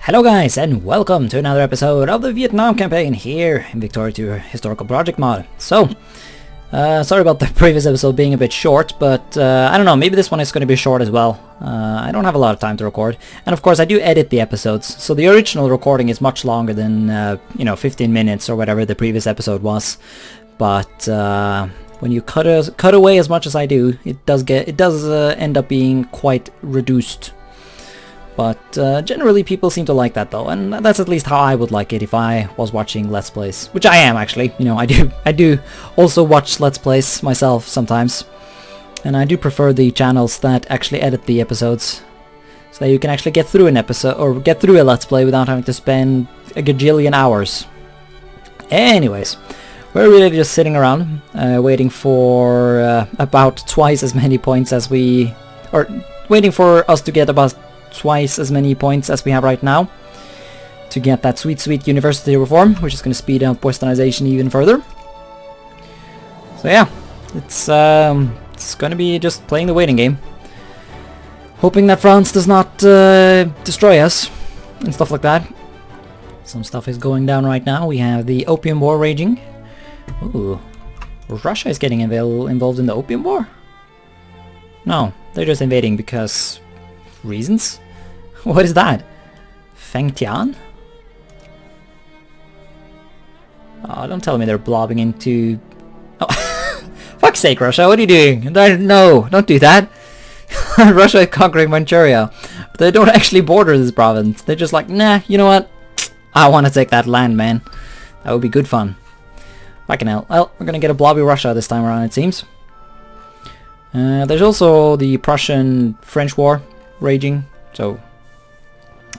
Hello guys, and welcome to another episode of the Vietnam campaign here in Victoria 2 Historical Project mod. So, sorry about the previous episode being a bit short, but I don't know, maybe this one is going to be short as well. I don't have a lot of time to record, and of course I do edit the episodes, so the original recording is much longer than, 15 minutes or whatever the previous episode was. But when you cut away as much as I do, it does end up being quite reduced. But generally people seem to like that though, and that's at least how I would like it if I was watching Let's Plays. Which I am actually, I do also watch Let's Plays myself sometimes. And I do prefer the channels that actually edit the episodes. So that you can actually get through an episode, or get through a Let's Play without having to spend a gajillion hours. Anyways, we're really just sitting around, waiting for about twice as many points as waiting for us to get about twice as many points as we have right now to get that sweet university reform, which is going to speed up westernization even further. So yeah, it's going to be just playing the waiting game, hoping that France does not destroy us and stuff like that. Some stuff is going down right now. We have the Opium War raging. Ooh, Russia is getting involved in the Opium War? No, they're just invading because reasons? What is that? Feng Tian? Oh, don't tell me they're blobbing into... Oh, fuck's sake, Russia, what are you doing? No, don't do that. Russia is conquering Manchuria, but they don't actually border this province. They're just like, nah, you know what? I want to take that land, man. That would be good fun. Fucking hell. Well, we're gonna get a blobby Russia this time around, it seems. There's also the Prussian-French war raging, so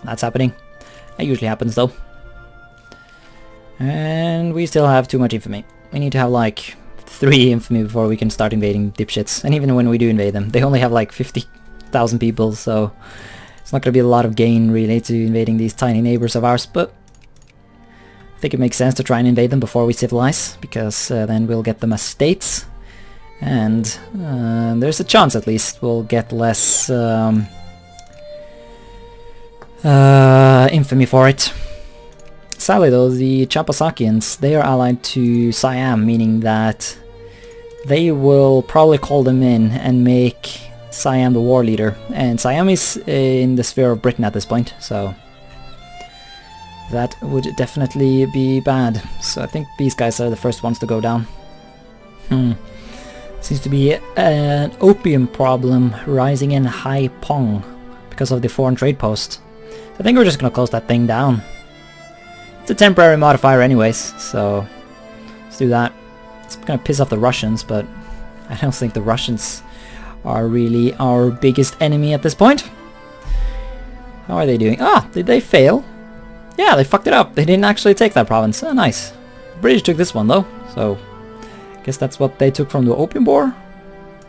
that's happening. That usually happens though. And we still have too much infamy. We need to have like 3 infamy before we can start invading dipshits. And even when we do invade them, they only have like 50,000 people, so it's not going to be a lot of gain really to invading these tiny neighbors of ours, but I think it makes sense to try and invade them before we civilize, because then we'll get them as states. And there's a chance at least we'll get less infamy for it. Sadly though, the Champasakians, they are allied to Siam, meaning that they will probably call them in and make Siam the war leader. And Siam is in the sphere of Britain at this point, so that would definitely be bad. So I think these guys are the first ones to go down. Seems to be an opium problem rising in Haiphong because of the foreign trade post. I think we're just gonna close that thing down. It's a temporary modifier anyways, so let's do that. It's gonna piss off the Russians, but I don't think the Russians are really our biggest enemy at this point. How are they doing? Ah, did they fail? Yeah, they fucked it up. They didn't actually take that province. Oh, nice. The British took this one though, so I guess that's what they took from the Opium War.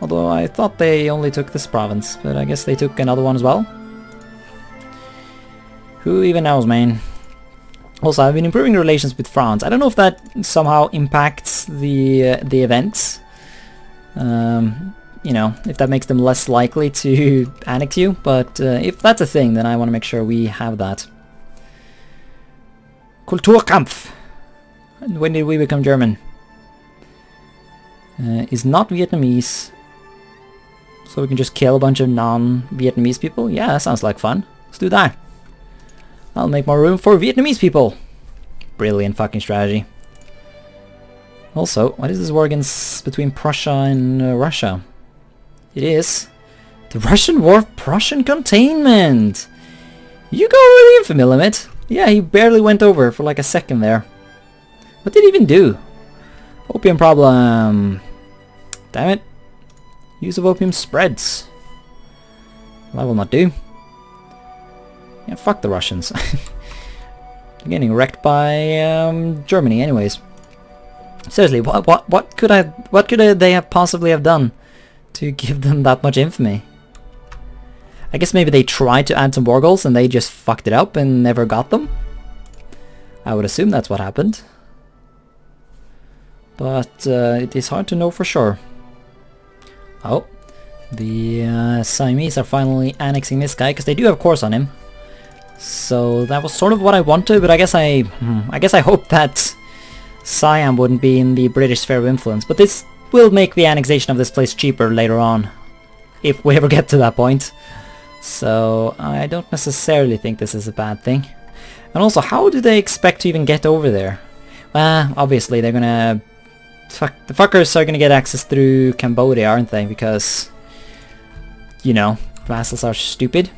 Although I thought they only took this province, but I guess they took another one as well. Who even knows, man? Also, I've been improving relations with France. I don't know if that somehow impacts the events. If that makes them less likely to annex you, but if that's a thing, then I want to make sure we have that. Kulturkampf. When did we become German? Is not Vietnamese. So we can just kill a bunch of non-Vietnamese people? Yeah, that sounds like fun. Let's do that. I'll make more room for Vietnamese people. Brilliant fucking strategy. Also, what is this war between Prussia and Russia? It is the Russian War of Prussian containment. You go over the infamy limit. Yeah, he barely went over for like a second there. What did he even do? Opium problem. Damn it. Use of opium spreads. That will not do. Yeah, fuck the Russians. They're getting wrecked by Germany anyways. Seriously, what could they have possibly have done to give them that much infamy? I guess maybe they tried to add some war goals and they just fucked it up and never got them. I would assume that's what happened. But it is hard to know for sure. Oh, the Siamese are finally annexing this guy because they do have cores on him. So that was sort of what I wanted, but I guess I hoped that Siam wouldn't be in the British sphere of influence. But this will make the annexation of this place cheaper later on, if we ever get to that point. So I don't necessarily think this is a bad thing. And also, how do they expect to even get over there? Well, obviously they're gonna... the fuckers are gonna get access through Cambodia, aren't they? Because, you know, vassals are stupid.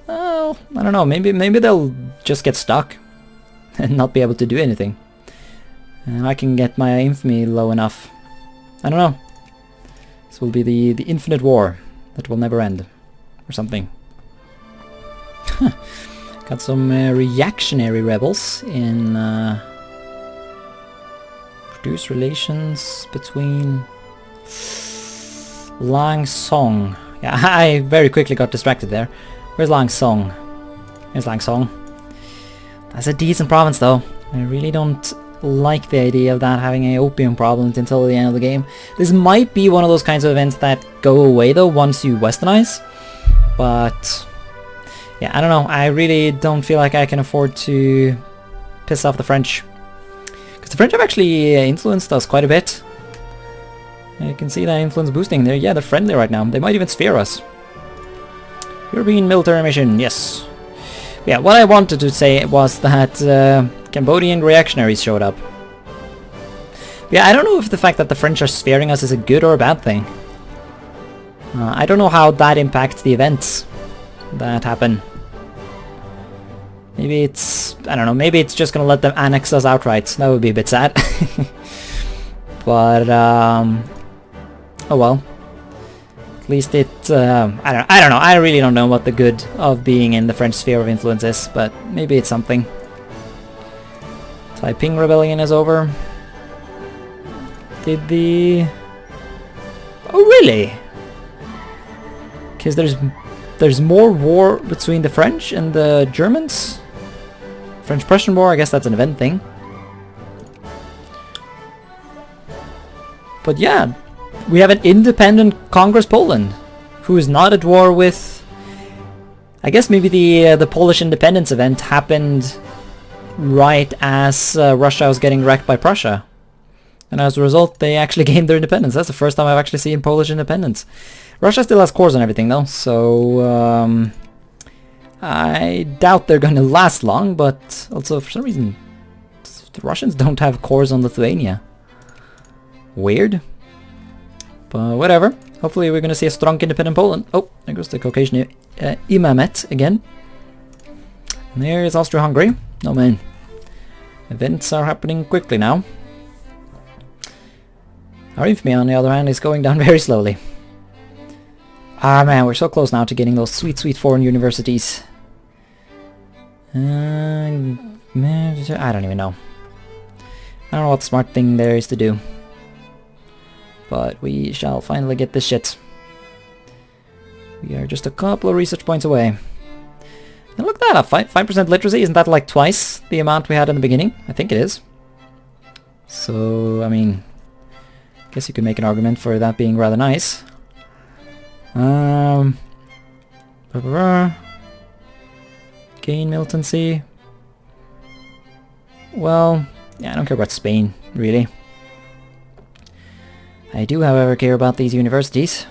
Well, I don't know, maybe they'll just get stuck and not be able to do anything. And I can get my infamy low enough. I don't know. This will be the infinite war that will never end. Or something. Got some reactionary rebels in... produce relations between... Lang Song. Yeah, I very quickly got distracted there. Where's Lang Song? Here's Lang Song. That's a decent province though. I really don't like the idea of that having an opium problem until the end of the game. This might be one of those kinds of events that go away though once you westernize. But yeah, I don't know. I really don't feel like I can afford to piss off the French. Because the French have actually influenced us quite a bit. You can see that influence boosting there. Yeah, they're friendly right now. They might even sphere us. European military mission, yes. Yeah, what I wanted to say was that Cambodian reactionaries showed up. Yeah, I don't know if the fact that the French are sphering us is a good or a bad thing. I don't know how that impacts the events that happen. Maybe it's... I don't know, maybe it's just gonna let them annex us outright. That would be a bit sad. But, oh well. At least it... I don't know, I really don't know what the good of being in the French sphere of influence is, but maybe it's something. Taiping Rebellion is over. Did the... Oh really? Because there's more war between the French and the Germans? French-Prussian War, I guess that's an event thing. But yeah, we have an independent Congress Poland, who is not at war with... I guess maybe the Polish independence event happened right as Russia was getting wrecked by Prussia. And as a result, they actually gained their independence. That's the first time I've actually seen Polish independence. Russia still has cores and everything though, so I doubt they're going to last long, but also for some reason the Russians don't have cores on Lithuania. Weird. But whatever. Hopefully we're going to see a strong independent Poland. Oh, there goes the Caucasian Imamet again. And there is Austria-Hungary. Oh man. Events are happening quickly now. Our infamy, on the other hand, is going down very slowly. Ah man, we're so close now to getting those sweet, sweet foreign universities. I don't even know. I don't know what the smart thing there is to do. But we shall finally get this shit. We are just a couple of research points away. And look at that, 5% literacy, isn't that like twice the amount we had in the beginning? I think it is. So, I mean, I guess you could make an argument for that being rather nice. Gain militancy. Well, yeah, I don't care about Spain, really. I do, however, care about these universities.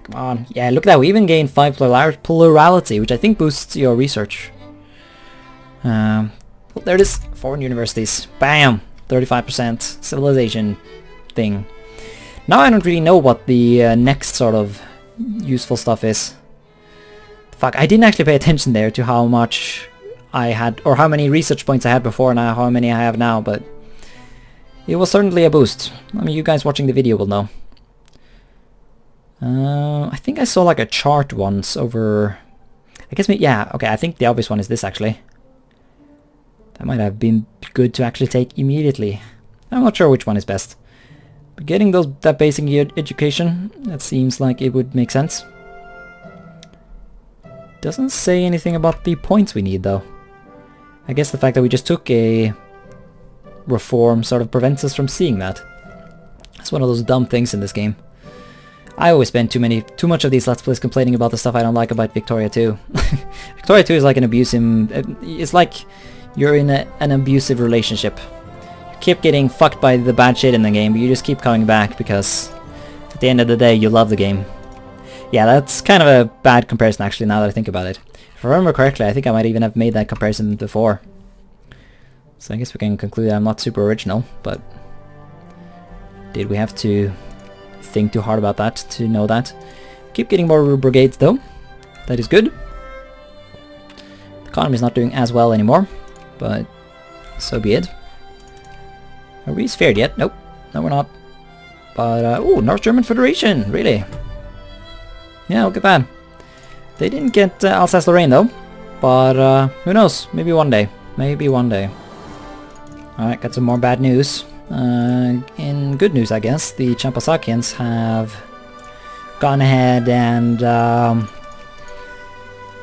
Come on. Yeah, look at that. We even gained 5 plurality, which I think boosts your research. Well, there it is. Foreign universities. Bam! 35% civilization thing. Now I don't really know what the next sort of useful stuff is. Fuck, I didn't actually pay attention there to how much I had, or how many research points I had before and how many I have now, but it was certainly a boost. I mean, you guys watching the video will know. I think I saw like a chart once over... I guess, yeah, okay, I think the obvious one is this actually. That might have been good to actually take immediately. I'm not sure which one is best. But getting that basic education, that seems like it would make sense. Doesn't say anything about the points we need though. I guess the fact that we just took a reform sort of prevents us from seeing that. That's one of those dumb things in this game. I always spend too much of these Let's Plays complaining about the stuff I don't like about Victoria 2. Victoria 2 is like an abusive... It's like you're in an abusive relationship. You keep getting fucked by the bad shit in the game, but you just keep coming back because at the end of the day you love the game. Yeah, that's kind of a bad comparison actually now that I think about it. If I remember correctly, I think I might even have made that comparison before. So I guess we can conclude that I'm not super original, but... Did we have to think too hard about that to know that? Keep getting more brigades though. That is good. The economy is not doing as well anymore, but so be it. Are we sphered yet? Nope. No, we're not. But, oh, North German Federation, really? Yeah, look at that. They didn't get Alsace-Lorraine though, but who knows? Maybe one day. Maybe one day. Alright, got some more bad news. In good news, I guess, the Champasakians have gone ahead and,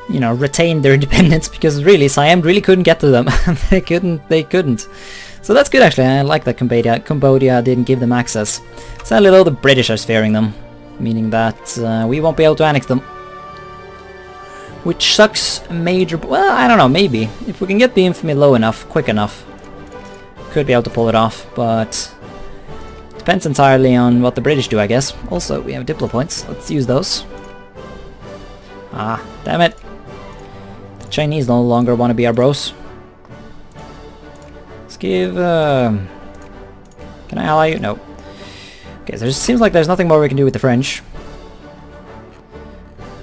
you know, retained their independence because really, Siam really couldn't get to them. They couldn't. So that's good actually. I like that Cambodia didn't give them access. Sadly though, the British are sparing them, meaning that we won't be able to annex them. Which sucks major... Well, I don't know, maybe. If we can get the infamy low enough, quick enough, could be able to pull it off, but depends entirely on what the British do, I guess. Also, we have Diplo points. Let's use those. Ah, damn it. The Chinese no longer want to be our bros. Let's give... Can I ally you? No. Okay, so it seems like there's nothing more we can do with the French.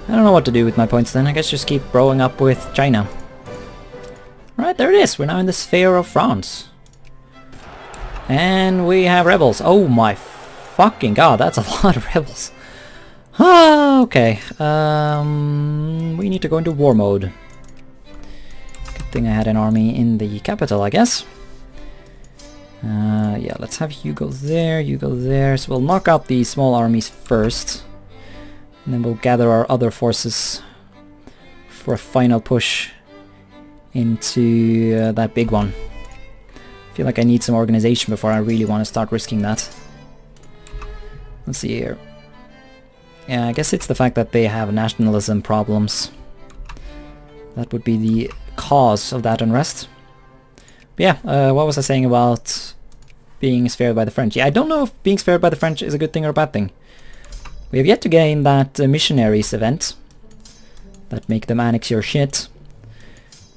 I don't know what to do with my points then. I guess just keep growing up with China. Alright, there it is. We're now in the sphere of France. And we have rebels. Oh my fucking god, that's a lot of rebels. Ah, okay. We need to go into war mode. Good thing I had an army in the capital, I guess. Yeah, let's have you go there, you go there. So we'll knock out the small armies first. And then we'll gather our other forces for a final push into that big one. I feel like I need some organization before I really want to start risking that. Let's see here. Yeah, I guess it's the fact that they have nationalism problems. That would be the cause of that unrest. But yeah, what was I saying about being spared by the French? Yeah, I don't know if being spared by the French is a good thing or a bad thing. We have yet to gain that missionaries event that make them annex your shit.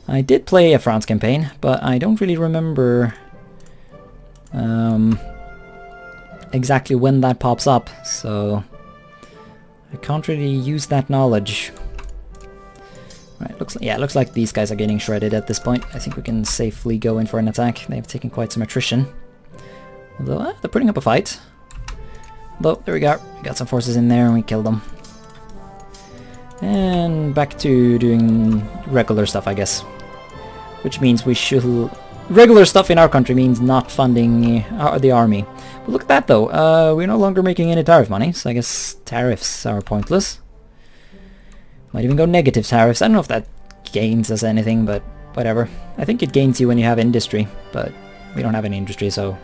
I did play a France campaign, but I don't really remember exactly when that pops up, so I can't really use that knowledge. Right, looks like these guys are getting shredded at this point. I think we can safely go in for an attack. They've taken quite some attrition. Although, they're putting up a fight. Though, there we go. We got some forces in there and we killed them. And back to doing regular stuff, I guess. Which means we should... Regular stuff in our country means not funding the army. But look at that though, we're no longer making any tariff money, so I guess tariffs are pointless. Might even go negative tariffs. I don't know if that gains us anything, but whatever. I think it gains you when you have industry, but we don't have any industry, so...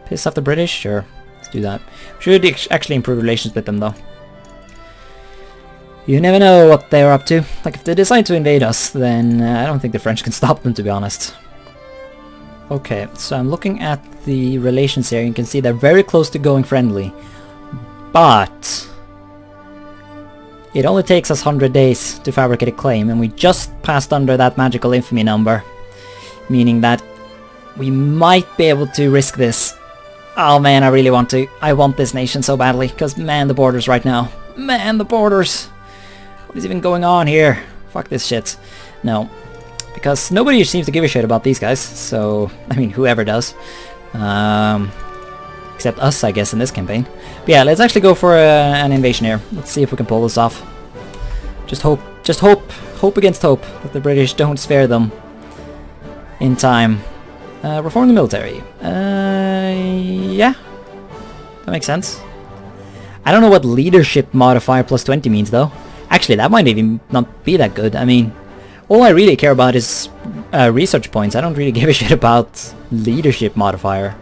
Piss off the British? Sure, let's do that. Should actually improve relations with them though. You never know what they're up to. Like, if they decide to invade us, then I don't think the French can stop them, to be honest. Okay, so I'm looking at the relations here. You can see they're very close to going friendly. But... it only takes us 100 days to fabricate a claim, and we just passed under that magical infamy number. Meaning that we might be able to risk this. Oh man, I really want to. I want this nation so badly, because man, the borders right now. Man, the borders! What is even going on here? Fuck this shit. No. Because nobody seems to give a shit about these guys, so... I mean, whoever does. Except us, I guess, in this campaign. But yeah, let's actually go for an invasion here. Let's see if we can pull this off. Just hope against hope that the British don't spare them in time. Reform the military. Yeah. That makes sense. I don't know what leadership modifier plus 20 means though. Actually, that might even not be that good. I mean, all I really care about is research points. I don't really give a shit about leadership modifier.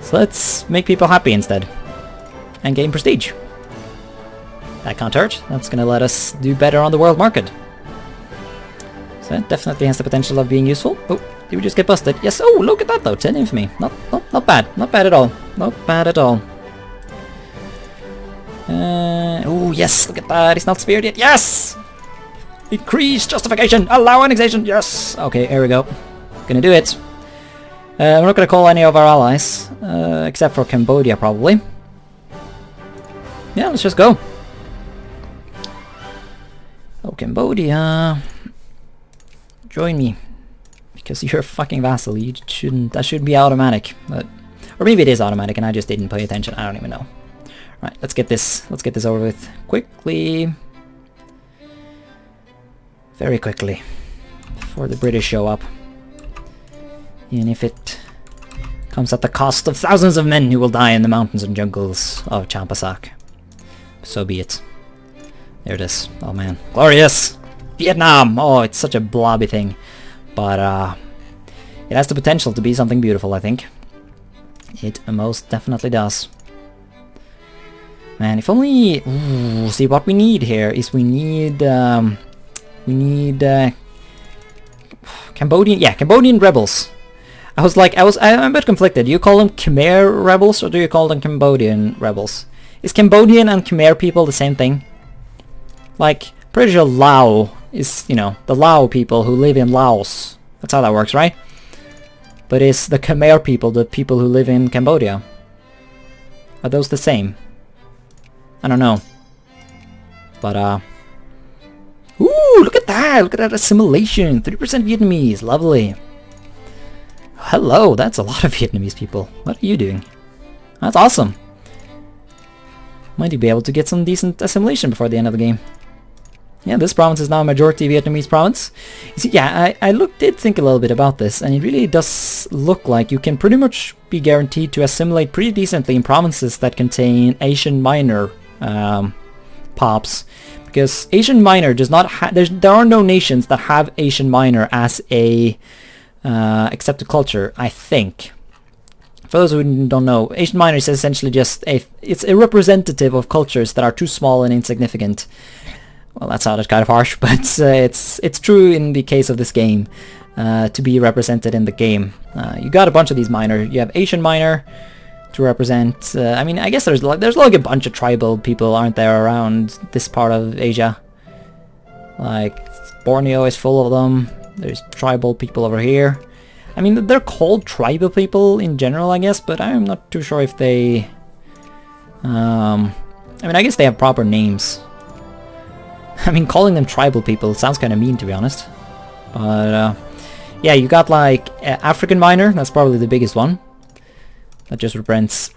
So let's make people happy instead. and gain prestige. That can't hurt. That's gonna let us do better on the world market. So that definitely has the potential of being useful. Oh, did we just get busted? Yes. Oh, look at that though. 10 infamy. Not bad. Not bad at all. Not bad at all. Oh yes, look at that. He's not speared yet. Yes! Increase justification. Allow annexation. Yes. Okay, here we go. Gonna do it. We're not gonna call any of our allies, except for Cambodia probably. Yeah, let's just go. Oh, Cambodia. Join me. Because you're a fucking vassal. You shouldn't. That should be automatic. But, or maybe it is automatic and I just didn't pay attention. I don't even know. Right, let's get this over with quickly. Very quickly. Before the British show up. Even if it comes at the cost of thousands of men who will die in the mountains and jungles of Champasak. So be it. There it is. Oh man. Glorious! Vietnam! Oh, it's such a blobby thing. But it has the potential to be something beautiful, I think. It most definitely does. Man, if only... Ooh, see, what we need here is we need Cambodian... Yeah, Cambodian rebels. I'm a bit conflicted. Do you call them Khmer rebels or do you call them Cambodian rebels? Is Cambodian and Khmer people the same thing? Like, pretty sure Lao is, you know, the Lao people who live in Laos. That's how that works, right? But is the Khmer people the people who live in Cambodia? Are those the same? I don't know. But, ooh, look at that! Look at that assimilation! 3% Vietnamese, lovely. Hello, that's a lot of Vietnamese people. What are you doing? That's awesome. Might you be able to get some decent assimilation before the end of the game. Yeah, this province is now a majority Vietnamese province. You see, yeah, I did think a little bit about this, and it really does look like you can pretty much be guaranteed to assimilate pretty decently in provinces that contain Asian Minor pops. Because Asian Minor does not have... There are no nations that have Asian Minor as a accepted culture, I think. For those who don't know, Asian Minor is essentially just it's a representative of cultures that are too small and insignificant. Well, that sounded kind of harsh, but it's true in the case of this game to be represented in the game. You got a bunch of these minor. You have Asian Minor to represent. I mean, I guess there's like a bunch of tribal people, aren't there, around this part of Asia? Like Borneo is full of them. There's tribal people over here. I mean, they're called tribal people in general, I guess, but I'm not too sure if they... I mean, I guess they have proper names. I mean, calling them tribal people sounds kind of mean, to be honest. But, yeah, you got, like, African Minor. That's probably the biggest one. That just represents...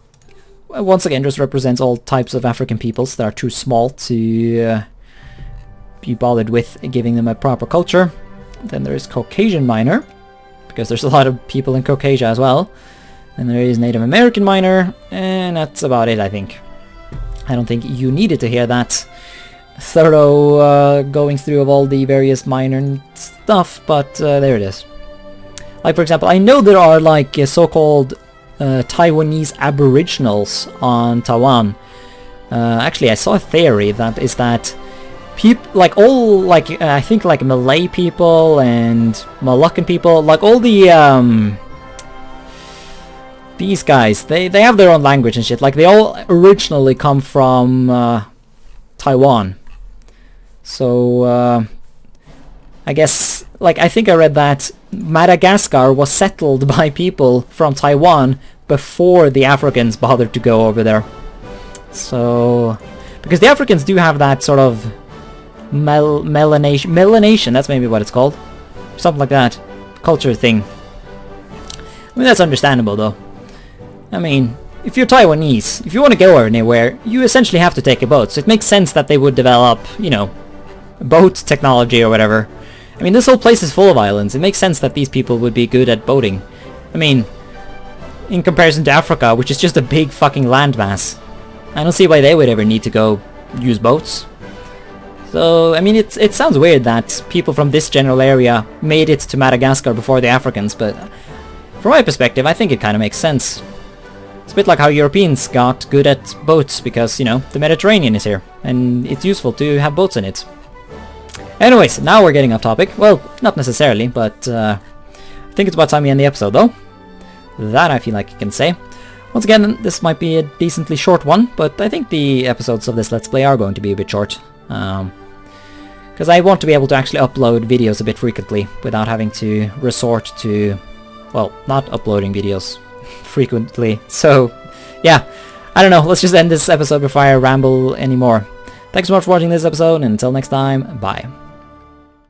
once again, just represents all types of African peoples that are too small to be bothered with giving them a proper culture. Then there is Caucasian Minor, because there's a lot of people in Caucasia as well. And there is Native American Minor, and that's about it, I think. I don't think you needed to hear that thorough going through of all the various minor stuff, but there it is. Like, for example, I know there are, like, so-called Taiwanese aboriginals on Taiwan. Actually, I saw a theory that is that like all, like, I think, like, Malay people and Moluccan people, like, all the, these guys, they have their own language and shit. Like, they all originally come from, Taiwan. So, I guess, like, I think I read that Madagascar was settled by people from Taiwan before the Africans bothered to go over there. So, because the Africans do have that sort of melanation, that's maybe what it's called. Something like that. Culture thing. I mean, that's understandable, though. I mean, if you're Taiwanese, if you want to go anywhere, you essentially have to take a boat. So it makes sense that they would develop, you know, boat technology or whatever. I mean, this whole place is full of islands. It makes sense that these people would be good at boating. I mean, in comparison to Africa, which is just a big fucking landmass. I don't see why they would ever need to go use boats. So, I mean, it sounds weird that people from this general area made it to Madagascar before the Africans, but from my perspective, I think it kind of makes sense. It's a bit like how Europeans got good at boats because, you know, the Mediterranean is here and it's useful to have boats in it. Anyways, now we're getting off topic. Well, not necessarily, but I think it's about time we end the episode though. That I feel like I can say. Once again, this might be a decently short one, but I think the episodes of this Let's Play are going to be a bit short. Because I want to be able to actually upload videos a bit frequently without having to resort to, well, not uploading videos frequently. So, yeah, I don't know, let's just end this episode before I ramble anymore. Thanks so much for watching this episode, and until next time, bye.